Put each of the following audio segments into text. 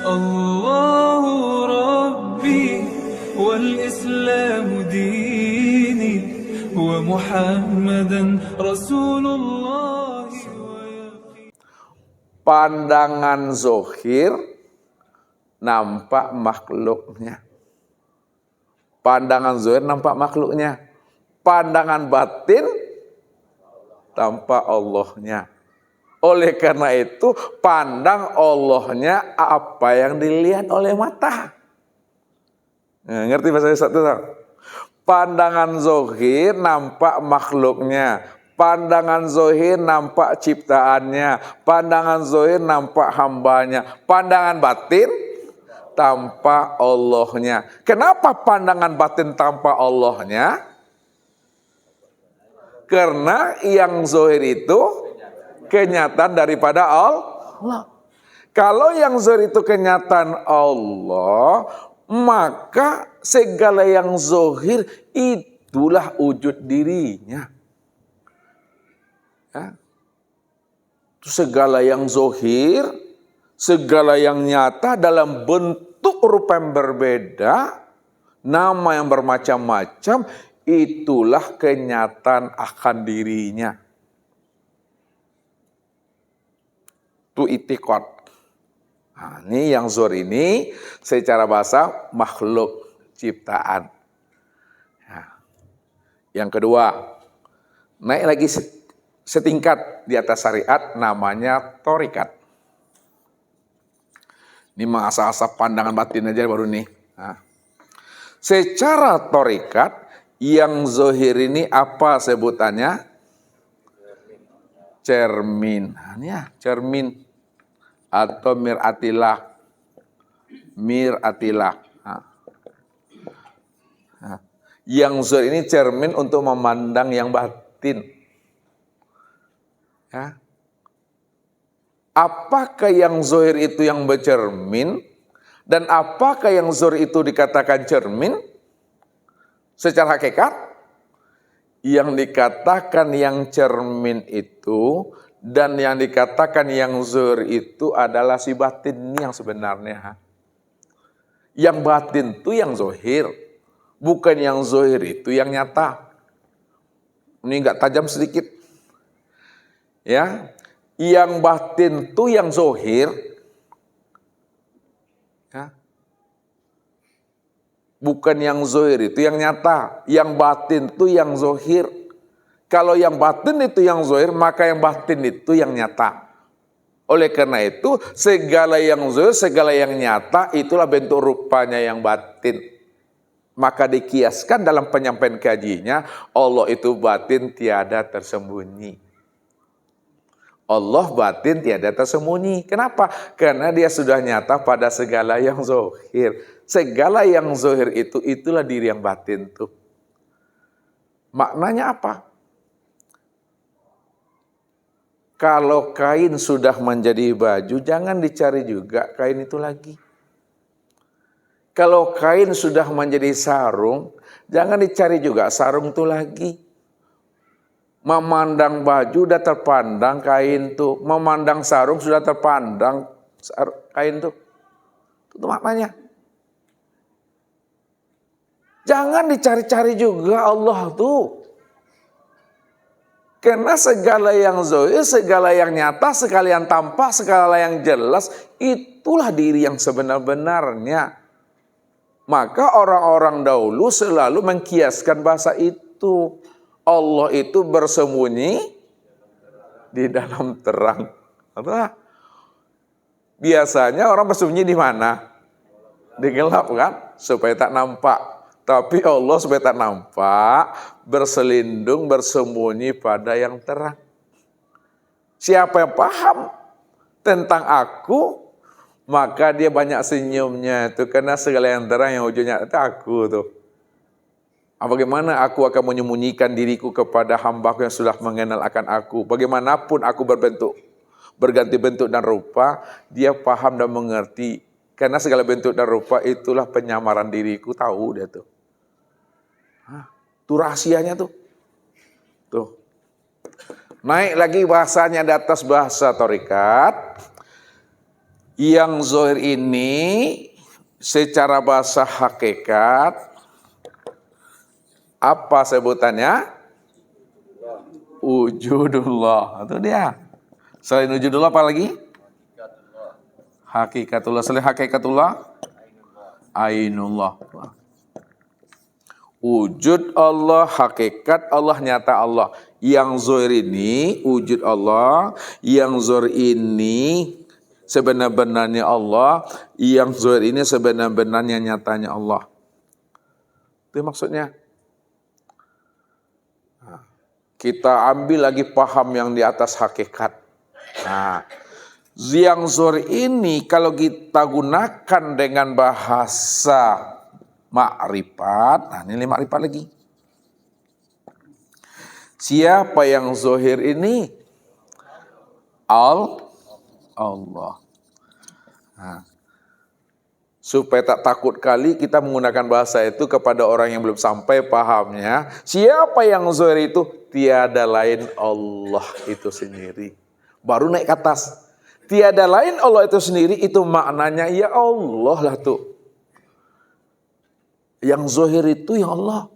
الله ربي والإسلام ديني ومحمدا رسول الله. Pandangan zohir nampak makhluknya. Pandangan zohir nampak makhluknya. Pandangan batin tampak Allahnya. Oleh karena itu, pandang Allahnya apa yang dilihat oleh mata. Nah, ngerti bahasa satu? Pandangan zohir nampak makhluknya. Pandangan zohir nampak ciptaannya. Pandangan zohir nampak hambanya. Pandangan batin tampak Allahnya. Kenapa pandangan batin tampak Allahnya? Karena yang zohir itu kenyataan daripada Allah. Kalau yang zohir itu kenyataan Allah, maka segala yang zohir itulah wujud dirinya. Ya. Segala yang zohir, segala yang nyata dalam bentuk rupa yang berbeda, nama yang bermacam-macam, itulah kenyataan akan dirinya. Itu itikad. Nah, ini yang zohir ini secara bahasa makhluk ciptaan. Nah, yang kedua, naik lagi setingkat di atas syariat, namanya thorikat. Ini masa-masa pandangan batin aja baru nih. Nah, secara thorikat, yang zohir ini apa sebutannya? Cermin. Nah, ini ya, cermin atau miratilah. Miratilah. Nah, yang zohir ini cermin untuk memandang yang batin. Ya. Apakah yang zohir itu yang bercermin? Dan apakah yang zohir itu dikatakan cermin? Secara hakikat, yang dikatakan yang cermin itu dan yang dikatakan yang zohir itu adalah si batin ini yang sebenarnya. Yang batin itu yang zohir, bukan yang zohir itu yang nyata. Ini enggak tajam sedikit. Ya, yang batin itu yang zohir, ya. Bukan yang zohir itu yang nyata. Yang batin itu yang zohir. Kalau yang batin itu yang zohir, maka yang batin itu yang nyata. Oleh karena itu, segala yang zohir, segala yang nyata, itulah bentuk rupanya yang batin. Maka dikiaskan dalam penyampaian kajinya, Allah itu batin tiada tersembunyi. Allah batin tiada tersembunyi. Kenapa? Karena dia sudah nyata pada segala yang zohir. Segala yang zohir itu, itulah diri yang batin tuh. Maknanya apa? Kalau kain sudah menjadi baju, jangan dicari juga kain itu lagi. Kalau kain sudah menjadi sarung, jangan dicari juga sarung itu lagi. Memandang baju sudah terpandang kain tuh, memandang sarung sudah terpandang kain tuh. Itu maknanya. Jangan dicari-cari juga Allah tuh. Karena segala yang zahir, segala yang nyata, segala yang tampak, segala yang jelas, itulah diri yang sebenar-benarnya. Maka orang-orang dahulu selalu mengkiaskan bahasa itu. Allah itu bersembunyi di dalam terang. Apa? Biasanya orang bersembunyi di mana? Di gelap kan? Supaya tak nampak. Tapi Allah supaya tak nampak, berselindung, bersembunyi pada yang terang. Siapa yang paham tentang aku, maka dia banyak senyumnya itu. Karena segala yang terang yang ujungnya itu aku tuh. Bagaimana aku akan menyembunyikan diriku kepada hamba-Ku yang sudah mengenal akan aku. Bagaimanapun aku berbentuk, berganti bentuk dan rupa, dia paham dan mengerti. Karena segala bentuk dan rupa itulah penyamaran diriku, tahu dia tuh. Itu rahasianya tuh. Tuh. Naik lagi bahasanya di atas bahasa thorikat. Yang zahir ini secara bahasa hakikat apa sebutannya? Wujudullah. Itu dia. Selain wujudullah apa lagi? Hakikatullah. Selain hakikatullah? Ainullah. Wujud Allah, hakikat Allah, nyata Allah. Yang zahir ini wujud Allah, yang zahir ini sebenar-benarnya Allah, yang zahir ini sebenar-benarnya nyatanya Allah. Itu maksudnya. Kita ambil lagi paham yang di atas hakikat. Nah, yang zahir ini kalau kita gunakan dengan bahasa makrifat, nah ini makrifat lagi. Siapa yang zahir ini? Allah. Nah, supaya tak takut kali kita menggunakan bahasa itu kepada orang yang belum sampai pahamnya. Siapa yang zahir itu? Tiada lain Allah itu sendiri. Baru naik ke atas. Tiada lain Allah itu sendiri, itu maknanya ya Allah lah tuh. Yang zahir itu ya Allah.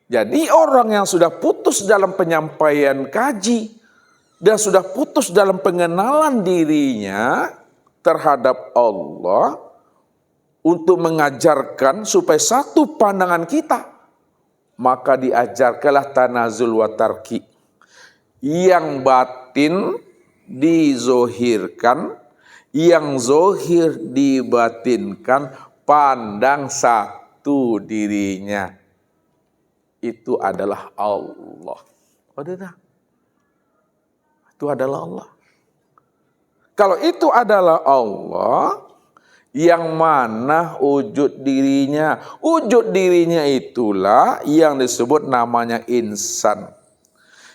Jadi orang yang sudah putus dalam penyampaian kaji dan sudah putus dalam pengenalan dirinya terhadap Allah untuk mengajarkan supaya satu pandangan kita, maka diajarkanlah tanazul wa tarki. Yang batin dizohirkan, yang zohir dibatinkan, pandang satu dirinya. Itu adalah Allah. Itu adalah Allah. Kalau itu adalah Allah, yang mana wujud dirinya? Wujud dirinya itulah yang disebut namanya insan.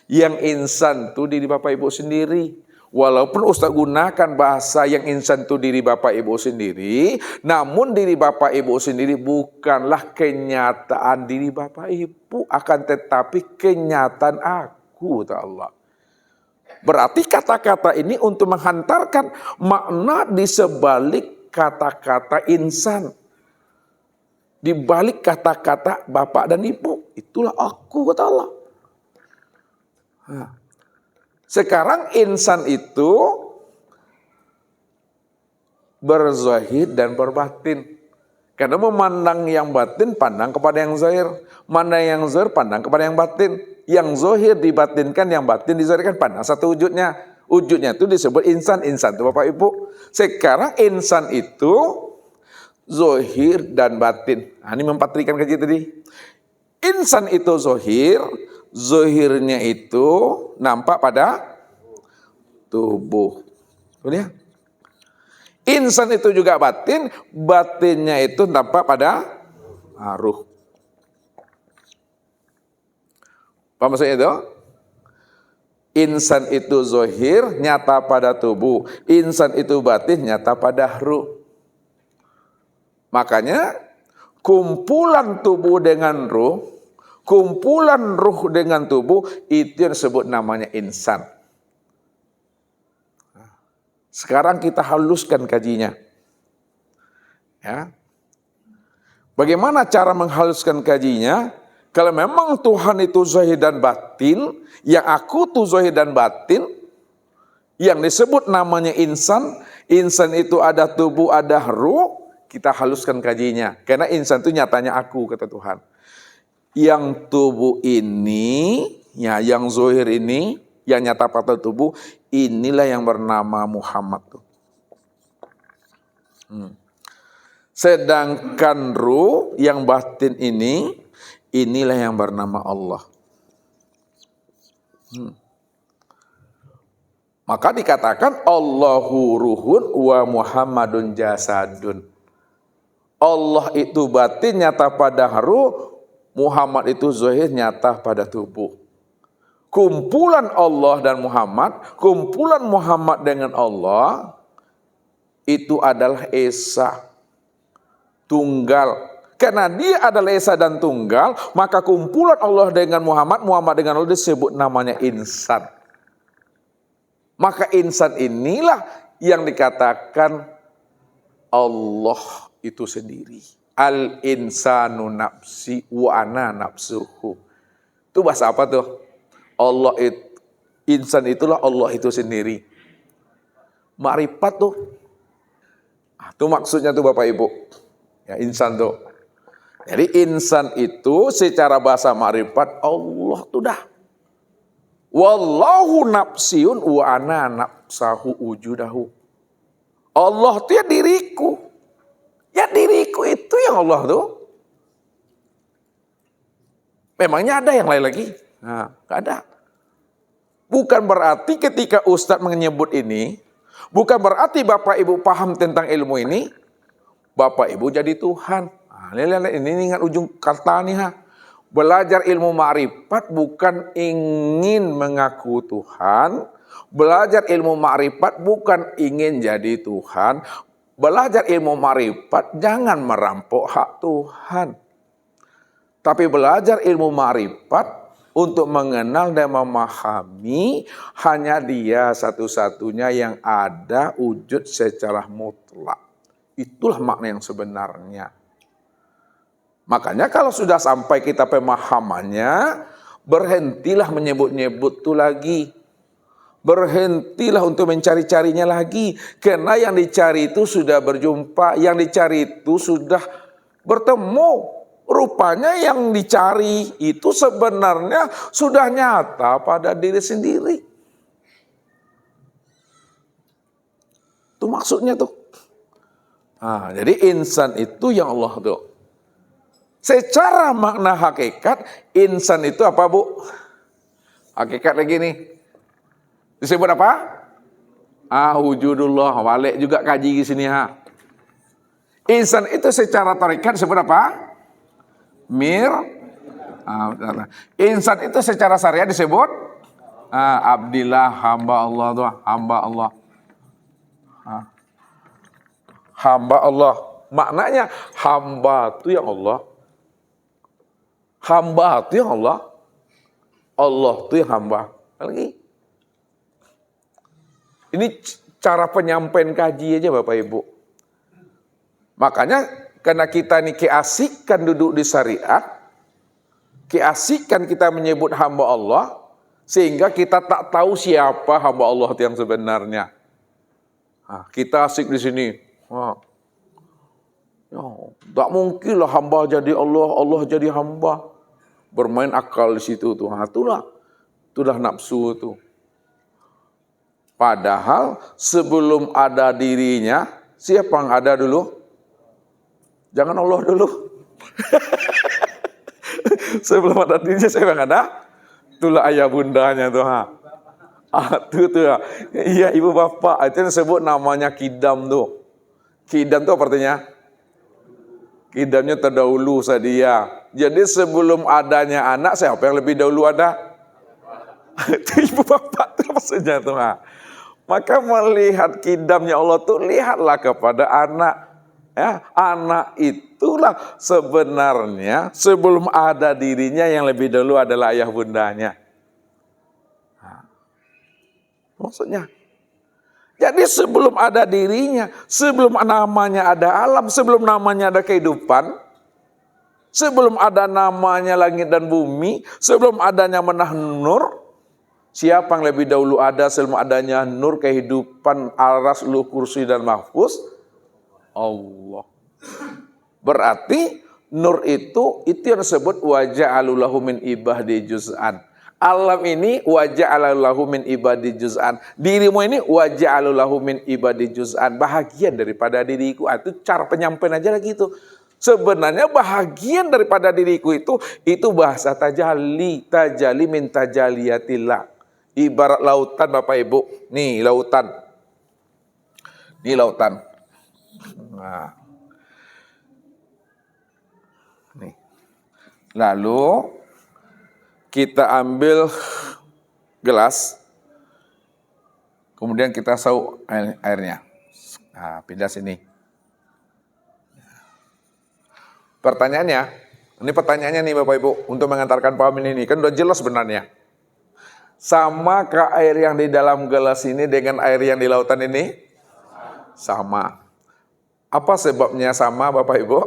Yang insan itu diri Bapak Ibu sendiri. Walaupun Ustaz gunakan bahasa yang insan itu diri Bapak Ibu sendiri, namun diri Bapak Ibu sendiri bukanlah kenyataan diri Bapak Ibu, akan tetapi kenyataan aku, kata Allah. Berarti kata-kata ini untuk menghantarkan makna di sebalik kata-kata insan. Di balik kata-kata Bapak dan Ibu, itulah aku, kata Allah. Sekarang insan itu berzahir dan berbatin. Karena memandang yang batin, pandang kepada yang zahir. Mandang yang zahir, pandang kepada yang batin. Yang zahir dibatinkan, yang batin dizahirkan, pandang satu wujudnya. Wujudnya itu disebut insan. Insan itu Bapak Ibu. Sekarang insan itu zahir dan batin. Nah, ini mempatrikan kaji tadi. Insan itu zahir. Zahirnya itu nampak pada tubuh. Betul ya? Insan itu juga batin, batinnya itu nampak pada ruh. Apa maksudnya itu? Insan itu zahir, nyata pada tubuh. Insan itu batin, nyata pada ruh. Makanya kumpulan tubuh dengan ruh, kumpulan ruh dengan tubuh, itu yang disebut namanya insan. Sekarang kita haluskan kajinya. Ya. Bagaimana cara menghaluskan kajinya? Kalau memang Tuhan itu zahir dan batin, yang aku itu zahir dan batin, yang disebut namanya insan, insan itu ada tubuh, ada ruh, kita haluskan kajinya. Karena insan itu nyatanya aku, kata Tuhan. Yang tubuh ini, ya, yang zahir ini, yang nyata pada tubuh, inilah yang bernama Muhammad tuh. Sedangkan ruh yang batin ini, inilah yang bernama Allah. Maka dikatakan Allahu ruhun wa Muhammadun jasadun. Allah itu batin nyata pada ruh, Muhammad itu zahir nyata pada tubuh. Kumpulan Allah dan Muhammad, kumpulan Muhammad dengan Allah, itu adalah esa, tunggal. Karena dia adalah esa dan tunggal, maka kumpulan Allah dengan Muhammad, Muhammad dengan Allah disebut namanya insan. Maka insan inilah yang dikatakan Allah itu sendiri. Al-insanu nafsi wa ana nafsuhu. Itu bahasa apa tuh? Allah itu, insan itulah Allah itu sendiri. Makrifat tuh. Itu maksudnya tuh Bapak Ibu. Ya, insan tuh. Jadi insan itu secara bahasa makrifat Allah tuh dah. Wallahu nafsiun wa ana nafsahu wujudahu. Allah itu ya diriku. Ya diriku itu yang Allah tuh. Memangnya ada yang lain lagi? Nah, gak ada. Bukan berarti ketika Ustadz menyebut ini, bukan berarti Bapak Ibu paham tentang ilmu ini, Bapak Ibu jadi Tuhan. Nah, ini ingat ujung kata nih ha. Belajar ilmu ma'rifat bukan ingin mengaku Tuhan. Belajar ilmu ma'rifat bukan ingin jadi Tuhan. Belajar ilmu ma'rifat jangan merampok hak Tuhan. Tapi belajar ilmu ma'rifat untuk mengenal dan memahami hanya Dia satu-satunya yang ada wujud secara mutlak. Itulah makna yang sebenarnya. Makanya kalau sudah sampai kita pemahamannya, berhentilah menyebut-nyebut itu lagi. Berhentilah untuk mencari-carinya lagi. Karena yang dicari itu sudah berjumpa, yang dicari itu sudah bertemu. Rupanya yang dicari itu sebenarnya sudah nyata pada diri sendiri. Itu maksudnya tuh. Nah, jadi insan itu yang Allah tuh. Secara makna hakikat, insan itu apa Bu? Hakikat lagi nih. Disebut apa? Wujudullah. Walik juga kaji di sini ha. Insan itu secara tarekat disebut apa? Insan itu secara syariat disebut abdillah, hamba Allah tuh, hamba Allah. Hamba Allah. Maknanya hamba itu yang Allah. Hamba itu yang Allah. Allah itu yang hamba. Lagi. Ini cara penyampaian kaji aja Bapak Ibu. Makanya karena kita ini keasikan duduk di syariat, keasikan kita menyebut hamba Allah, sehingga kita tak tahu siapa hamba Allah yang sebenarnya. Nah, kita asik di sini. Tak mungkinlah hamba jadi Allah, Allah jadi hamba. Bermain akal di situ tuh. Itulah nafsu itu. Padahal sebelum ada dirinya, siapa yang ada dulu? Jangan Allah dulu. Sebelum ada dirinya, siapa yang ada? Itulah ayah bundanya tuh. Tuh. Iya ibu bapak. Itu yang disebut namanya kidam tuh. Kidam tuh apa artinya? Kidamnya terdahulu sedia. Jadi sebelum adanya anak, siapa yang lebih dahulu ada? Itu ibu bapak itu maksudnya tuh. Maka melihat kidamnya Allah tuh lihatlah kepada anak. Ya, anak itulah sebenarnya sebelum ada dirinya yang lebih dahulu adalah ayah bundanya. Maksudnya. Jadi sebelum ada dirinya, sebelum namanya ada alam, sebelum namanya ada kehidupan, sebelum ada namanya langit dan bumi, sebelum adanya menah nur, siapa yang lebih dahulu ada sebelum adanya nur kehidupan aras, luh, kursi dan mahfuz? Allah. Berarti nur itu yang disebut waja'alu lahu min ibadi juz'an. Alam ini waja'alu lahu min ibadi juz'an. Dirimu ini waja'alu lahu min ibadi juz'an. Bahagian daripada diriku. Itu cara penyampaian aja lagi itu. Sebenarnya bahagian daripada diriku itu bahasa tajalli. Tajalli min tajaliyatillah. Ibarat lautan Bapak Ibu. Nih lautan. Nih lautan. Nah. Nih. Lalu kita ambil gelas, kemudian kita sauk airnya. Nah, pindah sini. Pertanyaannya nih Bapak Ibu, untuk mengantarkan paham ini kan udah jelas sebenarnya. Samakah air yang di dalam gelas ini dengan air yang di lautan ini? Sama. Apa sebabnya sama, Bapak Ibu?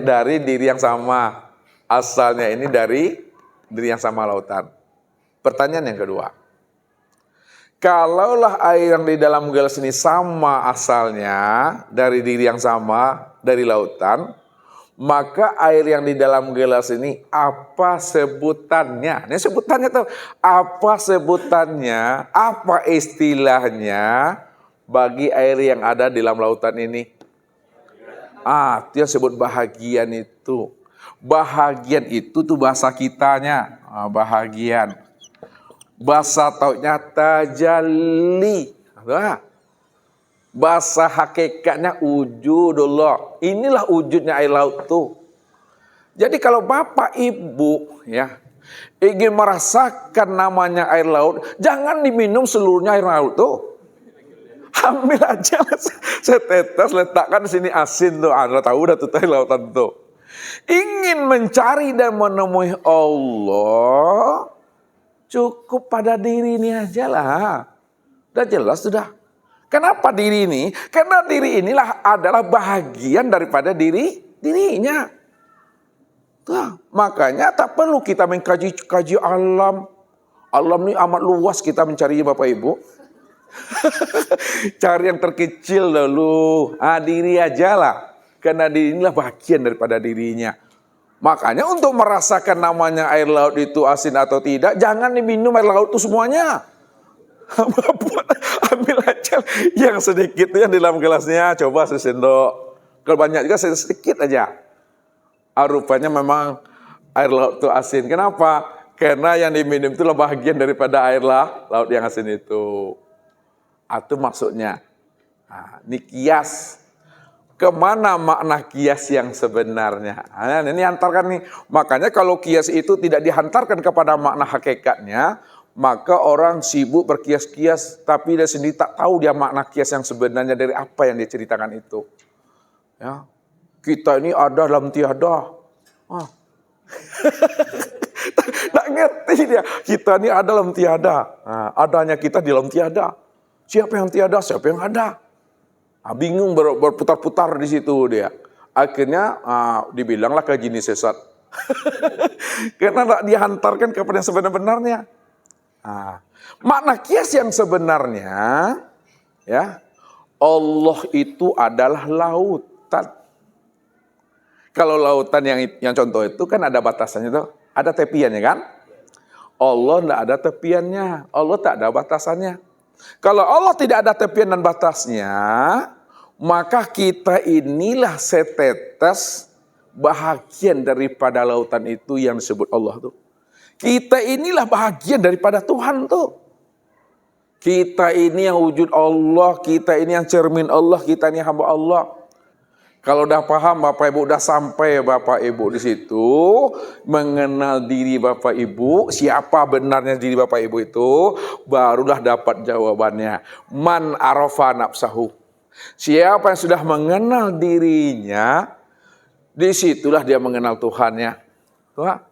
Dari diri yang sama. Asalnya ini dari diri yang sama lautan. Pertanyaan yang kedua. Kalaulah air yang di dalam gelas ini sama asalnya dari diri yang sama, dari lautan, maka air yang di dalam gelas ini apa sebutannya? Ini sebutannya tuh apa sebutannya? Apa istilahnya bagi air yang ada di dalam lautan ini? Itu yang sebut bahagian itu. Bahagian itu tuh bahasa kitanya, bahagian. Bahasa taunya tajalli. Bahasa hakikatnya wujudullah. Inilah wujudnya air laut tuh. Jadi kalau Bapak Ibu ya ingin merasakan namanya air laut, jangan diminum seluruhnya air laut tuh. Ambil aja setetes, letakkan di sini asin tuh. Anda tahu udah tuh air lautan tuh. Ingin mencari dan menemui Allah, cukup pada diri ini aja lah. Udah jelas sudah. Kenapa diri ini? Karena diri inilah adalah bahagian daripada dirinya. Tuh, makanya tak perlu kita mengkaji alam. Alam ini amat luas kita mencarinya Bapak Ibu. Cari yang terkecil dulu. Diri aja lah. Karena diri inilah bahagian daripada dirinya. Makanya untuk merasakan namanya air laut itu asin atau tidak, jangan diminum air laut itu semuanya. Ambil aja yang sedikit yang di dalam gelasnya, coba sesendok. Kalau banyak juga sedikit aja. Rupanya memang air laut itu asin. Kenapa? Karena yang diminum itu bahagian daripada air laut yang asin itu. Itu maksudnya. Ini kias. Kemana makna kias yang sebenarnya? Ini hantarkan nih. Makanya kalau kias itu tidak dihantarkan kepada makna hakikatnya, maka orang sibuk berkias-kias, tapi dia sendiri tak tahu dia makna kias yang sebenarnya dari apa yang dia ceritakan itu. Ya, kita ini ada dalam tiada. Tak ngerti dia. Kita ini ada dalam tiada. Adanya kita di dalam tiada. Siapa yang tiada? Siapa yang ada? Bingung berputar-putar di situ dia. Akhirnya dibilanglah ke jin sesat. Karena tak dihantarkan kepada yang sebenar-benarnya. Makna kias yang sebenarnya, ya, Allah itu adalah lautan. Kalau lautan yang contoh itu kan ada batasannya tuh, ada tepiannya kan? Allah tidak ada tepiannya, Allah tak ada batasannya. Kalau Allah tidak ada tepian dan batasnya, maka kita inilah setetes bahagian daripada lautan itu yang disebut Allah tuh. Kita inilah bahagian daripada Tuhan tuh. Kita ini yang wujud Allah, kita ini yang cermin Allah, kita ini hamba Allah. Kalau udah paham Bapak Ibu, udah sampai Bapak Ibu di situ, mengenal diri Bapak Ibu, siapa benarnya diri Bapak Ibu itu, barulah dapat jawabannya. Man arafa nafsahu. Siapa yang sudah mengenal dirinya, disitulah dia mengenal Tuhannya. Tuhan.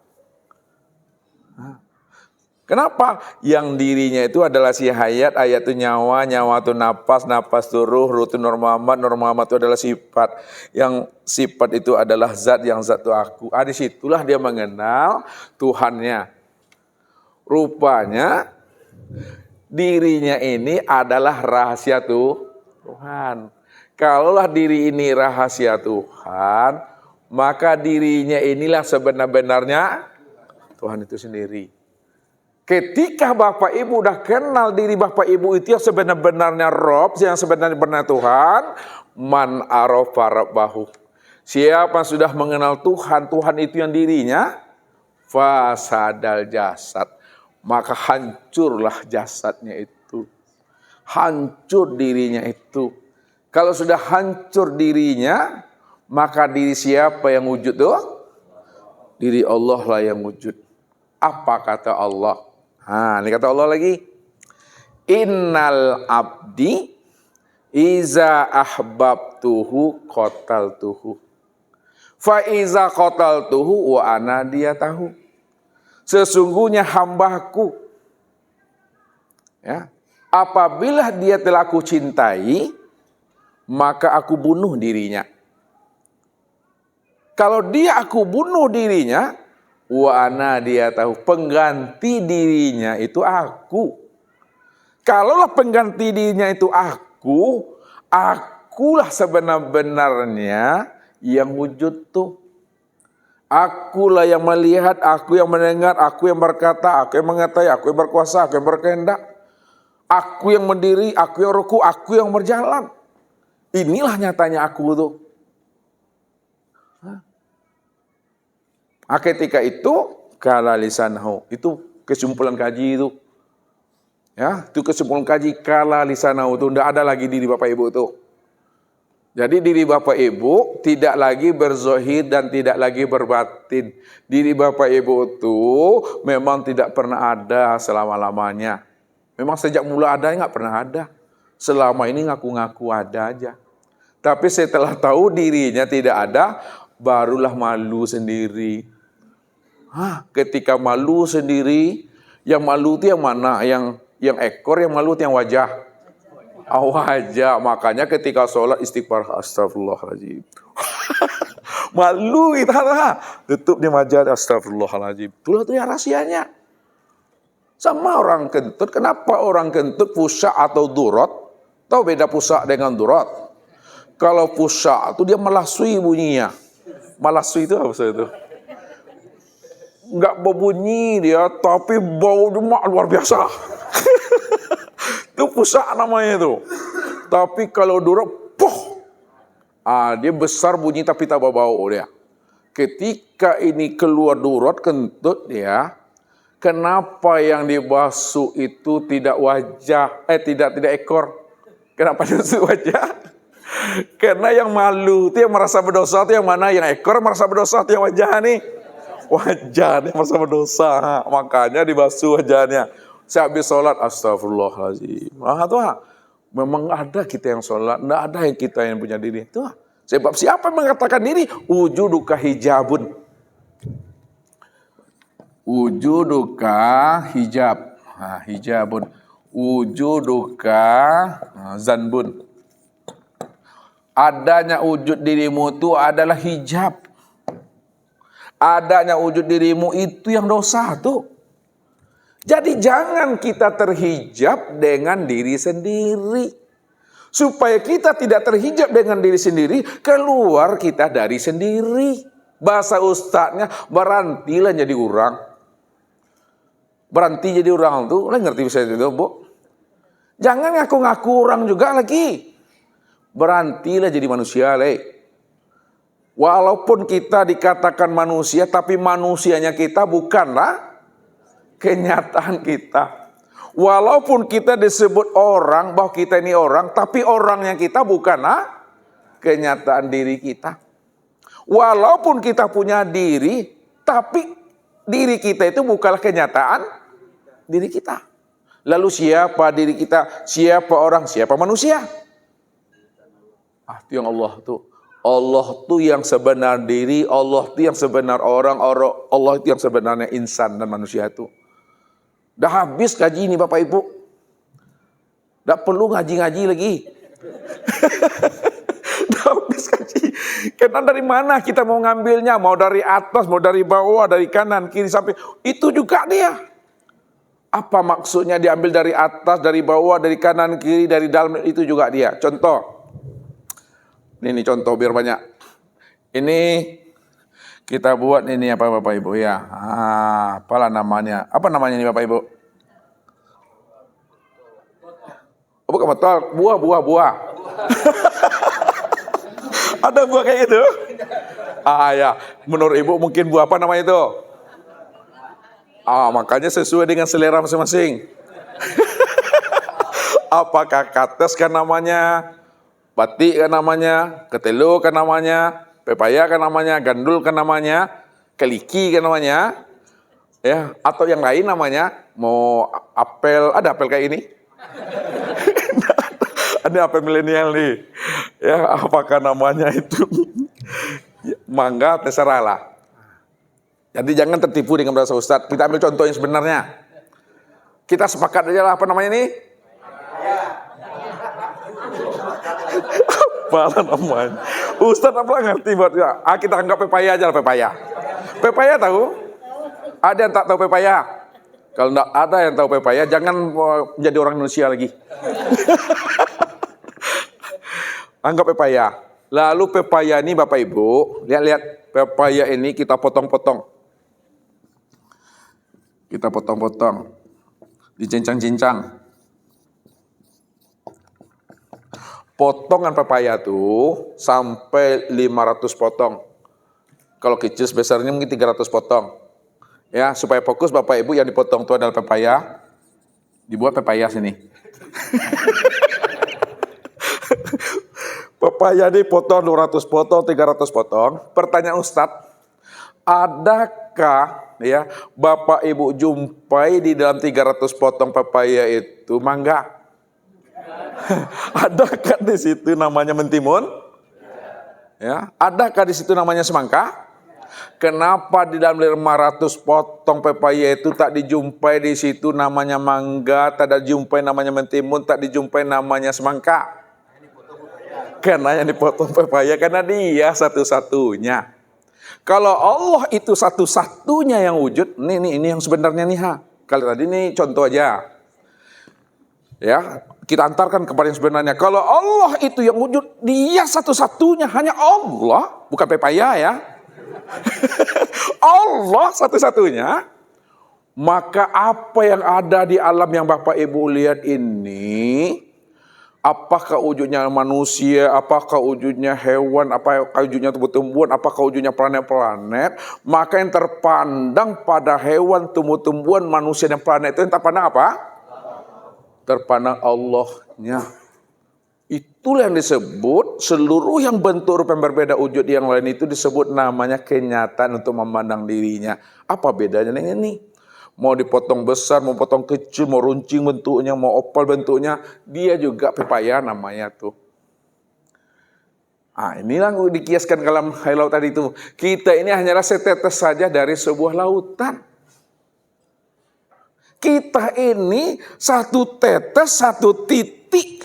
Kenapa? Yang dirinya itu adalah si hayat, hayat itu nyawa, nyawa itu napas, napas itu ruh, ruh itu nur Muhammad itu adalah sifat. Yang sifat itu adalah zat, yang zat itu aku. Disitulah dia mengenal Tuhannya. Rupanya dirinya ini adalah rahasia Tuhan. Kalaulah diri ini rahasia Tuhan, maka dirinya inilah sebenar-benarnya Tuhan itu sendiri. Ketika Bapak Ibu udah kenal diri Bapak Ibu itu yang sebenar-benarnya Rob, yang sebenarnya Tuhan, man arafa rabbahu. Siapa yang sudah mengenal Tuhan, Tuhan itu yang dirinya, fasadal jasad. Maka hancurlah jasadnya itu. Hancur dirinya itu. Kalau sudah hancur dirinya, maka diri siapa yang wujud tuh? Diri Allah lah yang wujud. Apa kata Allah? Ini kata Allah lagi. Innal abdi iza ahbabtuhu qataltuhu. Fa iza qataltuhu wa ana dia tahu. Sesungguhnya hambaku, ya, apabila dia telah aku cintai, maka aku bunuh dirinya. Kalau dia aku bunuh dirinya, wa ana dia tahu pengganti dirinya itu aku. Kalaulah pengganti dirinya itu akulah sebenar-benarnya yang wujud tuh. Akulah yang melihat, aku yang mendengar, aku yang berkata, aku yang mengetahui, aku yang berkuasa, aku yang berkehendak. Aku yang mendiri, aku yang ruku, aku yang berjalan. Inilah nyatanya aku tuh. Ketika itu, kala lisanhu, itu kesimpulan kaji itu. Ya, itu kesimpulan kaji kala lisanhu itu, tidak ada lagi diri Bapak Ibu itu. Jadi diri Bapak Ibu tidak lagi berzohir dan tidak lagi berbatin. Diri Bapak Ibu itu memang tidak pernah ada selama-lamanya. Memang sejak mula ada nggak pernah ada. Selama ini ngaku-ngaku ada aja. Tapi setelah tahu dirinya tidak ada, barulah malu sendiri. Ketika malu sendiri, yang malu itu yang mana? Yang ekor, yang malu itu yang wajah. Wajah. Makanya ketika sholat istighfar, astagfirullahaladzim. Malu itu. Tutup di wajah, astagfirullahaladzim. Itulah tuh ya rahasianya. Sama orang kentut, kenapa orang kentut pusak atau durot? Tahu beda pusak dengan durot? Kalau pusak itu dia melasui bunyinya. Melasui itu apa itu? Enggak berbunyi dia, tapi bau demak luar biasa. Itu pusak namanya itu. Tapi kalau durot, dia besar bunyi tapi tak bau dia. Ketika ini keluar durot kentut dia, kenapa yang dibasuh itu tidak wajah, tidak ekor? Kenapa dibasuh wajah? Karena yang malu itu yang merasa berdosa itu yang mana? Yang ekor merasa berdosa itu yang wajah nih. Wajah yang merasa berdosa, makanya dibasuh wajahnya. Sehabis sholat, astagfirullahaladzim. Memang ada kita yang sholat, tidak ada yang kita yang punya diri. Tuh. Sebab siapa yang mengatakan diri? Wujuduka hijabun. Wujuduka hijab. Hijabun. Wujuduka zanbun. Adanya wujud dirimu itu adalah hijab. Adanya wujud dirimu itu yang dosa tuh. Jadi jangan kita terhijab dengan diri sendiri. Supaya kita tidak terhijab dengan diri sendiri, keluar kita dari sendiri. Bahasa ustadznya, berhentilah jadi orang. Berhenti jadi orang tuh, ngerti bisa itu Bu? Jangan ngaku-ngaku orang juga lagi. Berhentilah jadi manusia, Walaupun kita dikatakan manusia, tapi manusianya kita bukanlah kenyataan kita. Walaupun kita disebut orang, bahwa kita ini orang, tapi orangnya kita bukanlah kenyataan diri kita. Walaupun kita punya diri, tapi diri kita itu bukanlah kenyataan diri kita. Lalu siapa diri kita? Siapa orang? Siapa manusia? Itu yang Allah tuh. Allah tuh yang sebenar diri, Allah tuh yang sebenar orang, Allah itu yang sebenarnya insan dan manusia itu. Dah habis kaji ini Bapak Ibu. Dah perlu ngaji-ngaji lagi. Dah habis kaji. Karena dari mana kita mau ngambilnya? Mau dari atas, mau dari bawah, dari kanan, kiri, sampai. Itu juga dia. Apa maksudnya diambil dari atas, dari bawah, dari kanan, kiri, dari dalam, itu juga dia. Contoh. Ini contoh biar banyak. Ini kita buat ini apa Bapak Ibu ya. Apalah namanya? Apa namanya ini Bapak Ibu? Bukan betul, buah. Ada buah kayak gitu? Ya, menurut Ibu mungkin buah apa namanya itu? Makanya sesuai dengan selera masing-masing. Apakah kates kan namanya? Batik kan namanya, ketelo kan namanya, pepaya kan namanya, gandul kan namanya, keliki kan namanya, ya, atau yang lain namanya, mau apel, ada apel kayak ini? Ada apel milenial nih, ya, apakah namanya itu? Mangga terserah lah. Jadi jangan tertipu dengan bahasa Ustadz. Kita ambil contoh yang sebenarnya. Kita sepakat aja lah, apa namanya ini? Apa namanya? Ustadz apa ngerti buat ya? Kita anggap pepaya aja lah, pepaya. Pepaya tahu? Ada yang tak tahu pepaya? Kalau enggak ada yang tahu pepaya, jangan jadi orang Indonesia lagi. Anggap pepaya. Lalu pepaya ini Bapak Ibu, lihat-lihat pepaya ini kita potong-potong. Kita potong-potong. Dicincang-cincang. Potongan pepaya tuh sampai 500 potong. Kalau kecil sebesarnya mungkin 300 potong. Ya, supaya fokus Bapak Ibu yang dipotong itu adalah pepaya. Dibuat pepaya sini. Pepaya dipotong 200 potong, 300 potong. Pertanyaan Ustadz, adakah ya Bapak Ibu jumpai di dalam 300 potong pepaya itu mangga? Adakah di situ namanya mentimun? Ya, adakah di situ namanya semangka? Kenapa di dalam 500 potong pepaya itu tak dijumpai di situ namanya mangga, tak dijumpai namanya mentimun, tak dijumpai namanya semangka? Karena yang dipotong pepaya karena dia satu-satunya. Kalau Allah itu satu-satunya yang wujud, ini yang sebenarnya nih Kalau tadi ini contoh aja. Ya, kita antarkan kepada yang sebenarnya. Kalau Allah itu yang wujud, dia satu-satunya, hanya Allah, bukan pepaya ya. Allah satu-satunya. Maka apa yang ada di alam yang Bapak Ibu lihat ini, apakah wujudnya manusia, apakah wujudnya hewan, apakah wujudnya tumbuh-tumbuhan, apakah wujudnya planet-planet, maka yang terpandang pada hewan, tumbuh-tumbuhan, manusia dan planet itu yang terpandang apa? Terpandang Allahnya. Itulah yang disebut seluruh yang bentuk rupa yang berbeda wujud yang lain itu disebut namanya kenyataan untuk memandang dirinya. Apa bedanya dengan ini? Mau dipotong besar, mau potong kecil, mau runcing bentuknya, mau opal bentuknya, dia juga pepaya namanya tuh. Inilah yang dikiaskan dalam air laut tadi itu. Kita ini hanyalah setetes saja dari sebuah lautan. Kita ini satu tetes, satu titik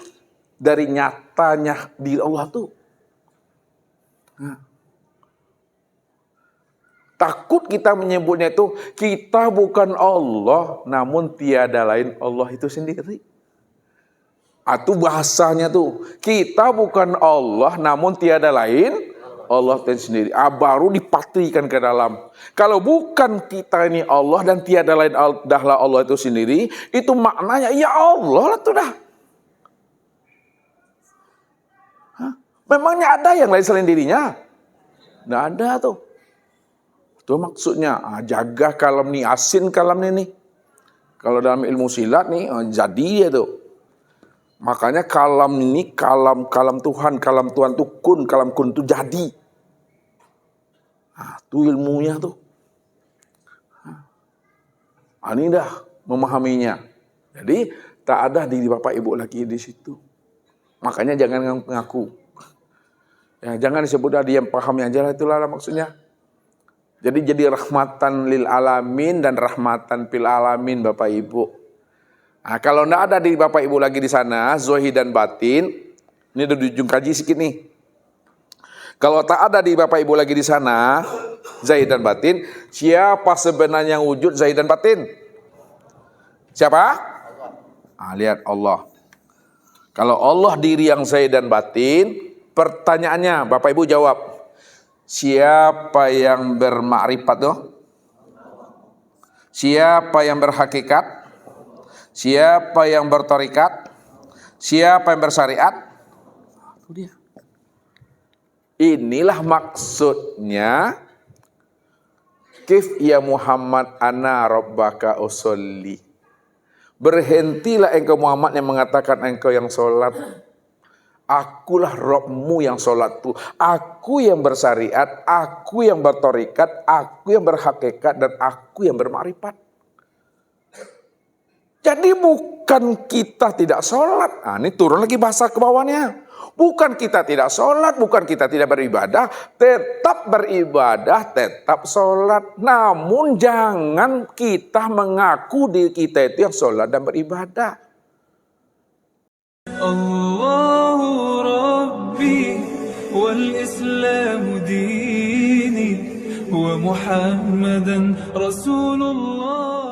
dari nyatanya diri Allah tuh. Takut kita menyebutnya itu, kita bukan Allah, namun tiada lain Allah itu sendiri. Itu bahasanya tuh, kita bukan Allah, namun tiada lain Allah itu sendiri. Baru dipatrikan ke dalam. Kalau bukan kita ini Allah dan tiada lain dahlah Allah itu sendiri, itu maknanya ya Allah lah tuh dah. Memangnya ada yang lain selain dirinya? Nggak ada tuh. Itu maksudnya, jaga kalam nih, asin kalam nih. Kalau dalam ilmu silat nih, jadi ya tuh. Makanya kalam ini, kalam Tuhan, kalam Tuhan itu kun, kalam kun itu jadi. Itu ilmunya tuh. Ini dah memahaminya. Jadi tak ada diri Bapak Ibu lagi di situ. Makanya jangan ngaku. Ya, jangan disebut dia yang pahamnya aja lah, itulah maksudnya. Jadi rahmatan lil alamin dan rahmatan fil alamin Bapak Ibu. Kalau enggak ada di Bapak Ibu lagi di sana, zahir dan batin, ini udah di ujung kaji sedikit nih. Kalau tak ada di Bapak Ibu lagi di sana, zahir dan batin, siapa sebenarnya yang wujud zahir dan batin? Siapa? Lihat Allah. Kalau Allah diri yang zahir dan batin, pertanyaannya Bapak Ibu jawab, siapa yang bermakrifat tuh? Siapa yang berhakikat? Siapa yang bertorikat? Siapa yang bersyariat? Itu dia. Inilah maksudnya kif ya Muhammad ana rabbaka usolli. Berhentilah engkau Muhammad yang mengatakan engkau yang sholat. Akulah Rabbmu yang sholat tuh. Aku yang bersyariat, aku yang bertorikat, aku yang berhakikat, dan aku yang bermakrifat. Jadi bukan kita tidak sholat. Nah, ini turun lagi bahasa ke bawahnya. Bukan kita tidak sholat, bukan kita tidak beribadah. Tetap beribadah, tetap sholat. Namun jangan kita mengaku diri kita itu yang sholat dan beribadah. Allahu Rabbi wal Islamu dini wa Muhammadan Rasulullah.